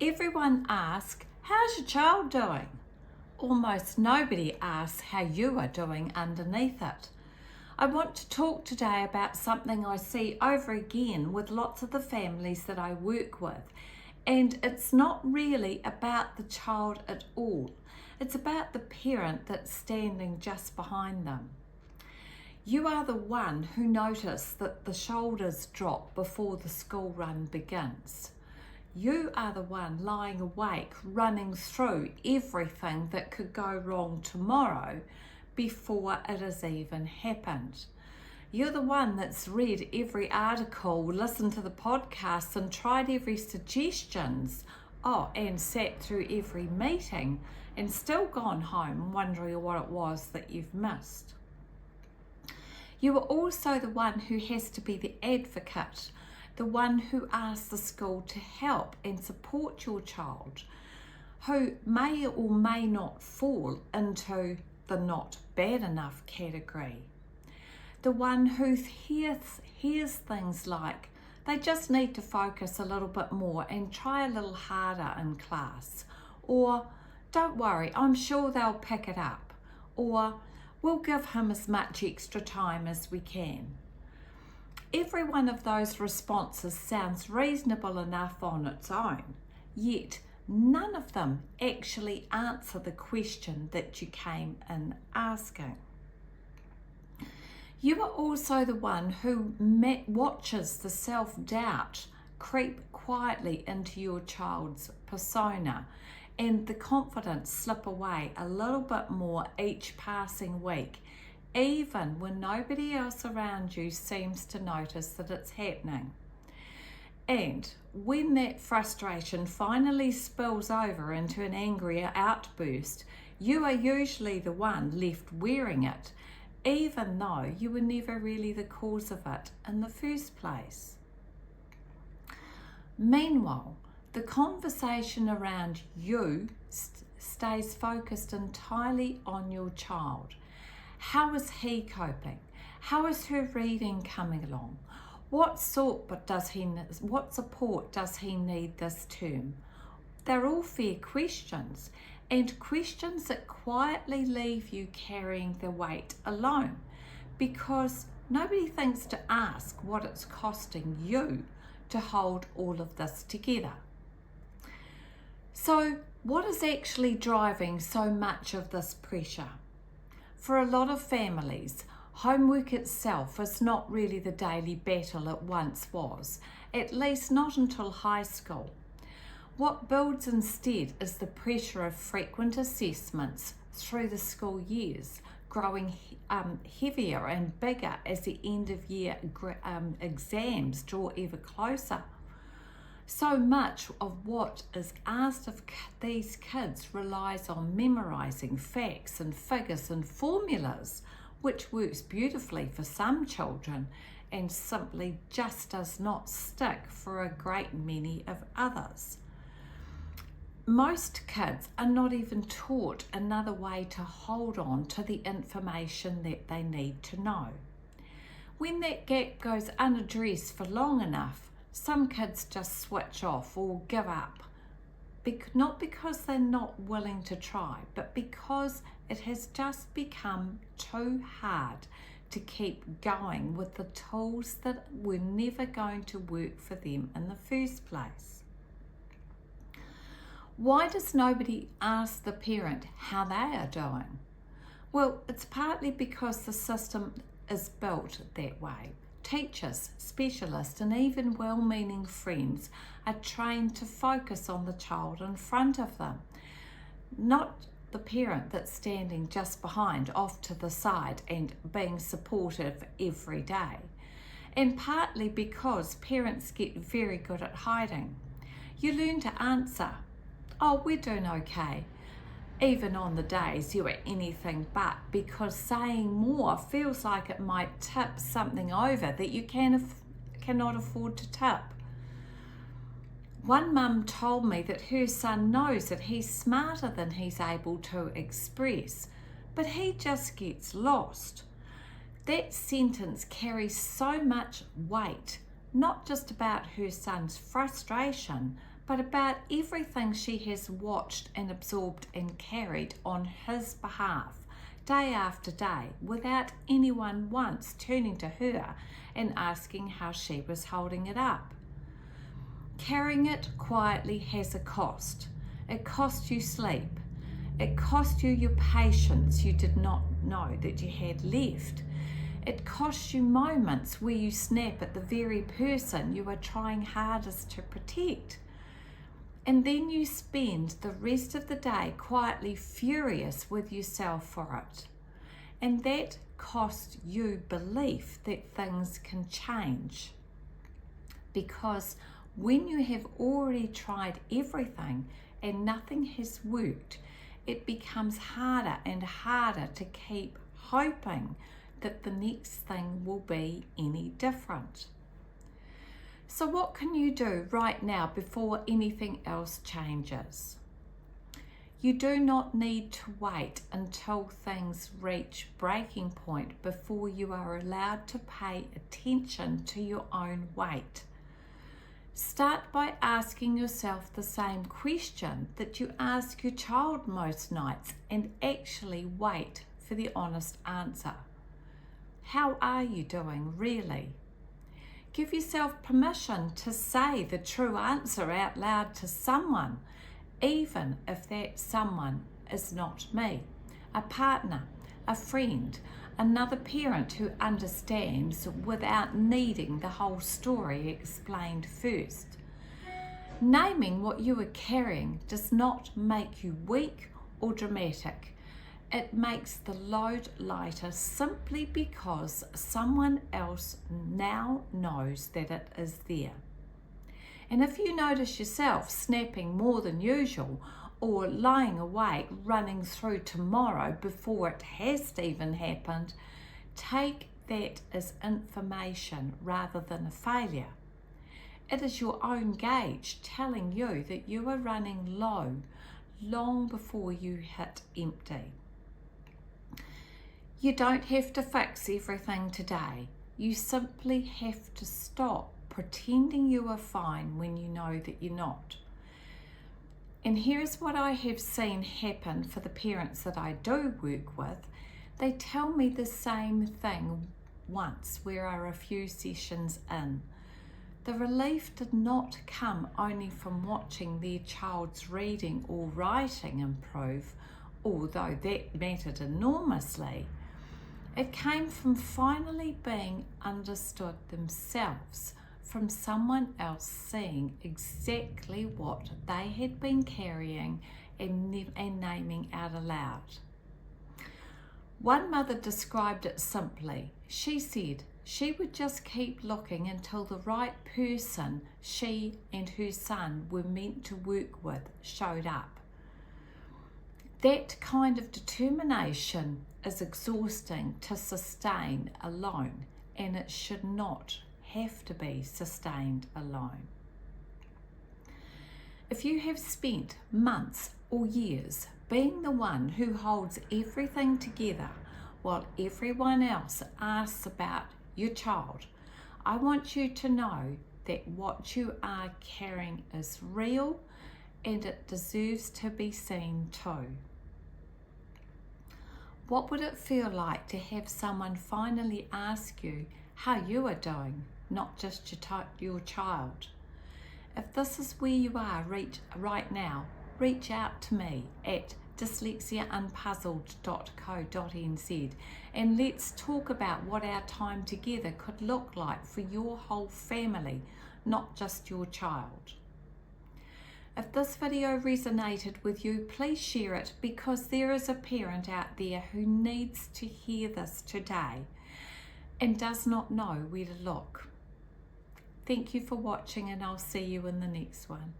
Everyone asks, how's your child doing? Almost nobody asks how you are doing underneath it. I want to talk today about something I see over again with lots of the families that I work with. And it's not really about the child at all. It's about the parent that's standing just behind them. You are the one who noticed that the shoulders drop before the school run begins. You are the one lying awake, running through everything that could go wrong tomorrow before it has even happened. You're the one that's read every article, listened to the podcasts and tried every suggestions, and sat through every meeting and still gone home wondering what it was that you've missed. You are also the one who has to be the advocate, the one who asks the school to help and support your child, who may or may not fall into the not bad enough category. The one who hears things like, they just need to focus a little bit more and try a little harder in class, or don't worry, I'm sure they'll pick it up, or we'll give him as much extra time as we can. Every one of those responses sounds reasonable enough on its own, yet none of them actually answer the question that you came in asking. You are also the one who watches the self-doubt creep quietly into your child's persona and the confidence slip away a little bit more each passing week, even when nobody else around you seems to notice that it's happening. And when that frustration finally spills over into an angry outburst, you are usually the one left wearing it, even though you were never really the cause of it in the first place. Meanwhile, the conversation around you stays focused entirely on your child. How is he coping? How is her reading coming along? What support does he need this term? They're all fair questions, and questions that quietly leave you carrying the weight alone, because nobody thinks to ask what it's costing you to hold all of this together. So, what is actually driving so much of this pressure? For a lot of families, homework itself is not really the daily battle it once was, at least not until high school. What builds instead is the pressure of frequent assessments through the school years, growing heavier and bigger as the end of year exams draw ever closer. So much of what is asked of these kids relies on memorizing facts and figures and formulas, which works beautifully for some children and simply just does not stick for a great many of others. Most kids are not even taught another way to hold on to the information that they need to know. When that gap goes unaddressed for long enough, some kids just switch off or give up, not because they're not willing to try, but because it has just become too hard to keep going with the tools that were never going to work for them in the first place. Why does nobody ask the parent how they are doing? Well, it's partly because the system is built that way. Teachers, specialists, and even well-meaning friends are trained to focus on the child in front of them, not the parent that's standing just behind, off to the side and being supportive every day. And partly because parents get very good at hiding. You learn to answer, "Oh, we're doing okay," even on the days you are anything but, because saying more feels like it might tip something over that you cannot afford to tip. One mum told me that her son knows that he's smarter than he's able to express, but he just gets lost. That sentence carries so much weight, not just about her son's frustration, but about everything she has watched and absorbed and carried on his behalf, day after day, without anyone once turning to her and asking how she was holding it up. Carrying it quietly has a cost. It cost you sleep. It cost you your patience you did not know that you had left. It costs you moments where you snap at the very person you are trying hardest to protect. And then you spend the rest of the day quietly furious with yourself for it. And that costs you belief that things can change. Because when you have already tried everything and nothing has worked, it becomes harder and harder to keep hoping that the next thing will be any different. So what can you do right now before anything else changes? You do not need to wait until things reach breaking point before you are allowed to pay attention to your own weight. Start by asking yourself the same question that you ask your child most nights and actually wait for the honest answer. How are you doing, really? Give yourself permission to say the true answer out loud to someone, even if that someone is not me, a partner, a friend, another parent who understands without needing the whole story explained first. Naming what you are carrying does not make you weak or dramatic. It makes the load lighter simply because someone else now knows that it is there. And if you notice yourself snapping more than usual, or lying awake running through tomorrow before it has even happened, take that as information rather than a failure. It is your own gauge telling you that you are running low long before you hit empty. You don't have to fix everything today. You simply have to stop pretending you are fine when you know that you're not. And here's what I have seen happen for the parents that I do work with. They tell me the same thing once where are a few sessions in. The relief did not come only from watching their child's reading or writing improve, although that mattered enormously. It came from finally being understood themselves, from someone else seeing exactly what they had been carrying and naming out aloud. One mother described it simply. She said she would just keep looking until the right person she and her son were meant to work with showed up. That kind of determination is exhausting to sustain alone, and it should not have to be sustained alone. If you have spent months or years being the one who holds everything together while everyone else asks about your child, I want you to know that what you are carrying is real and it deserves to be seen too. What would it feel like to have someone finally ask you how you are doing, not just your child? If this is where you are right now, reach out to me at dyslexiaunpuzzled.co.nz and let's talk about what our time together could look like for your whole family, not just your child. If this video resonated with you, please share it, because there is a parent out there who needs to hear this today and does not know where to look. Thank you for watching, and I'll see you in the next one.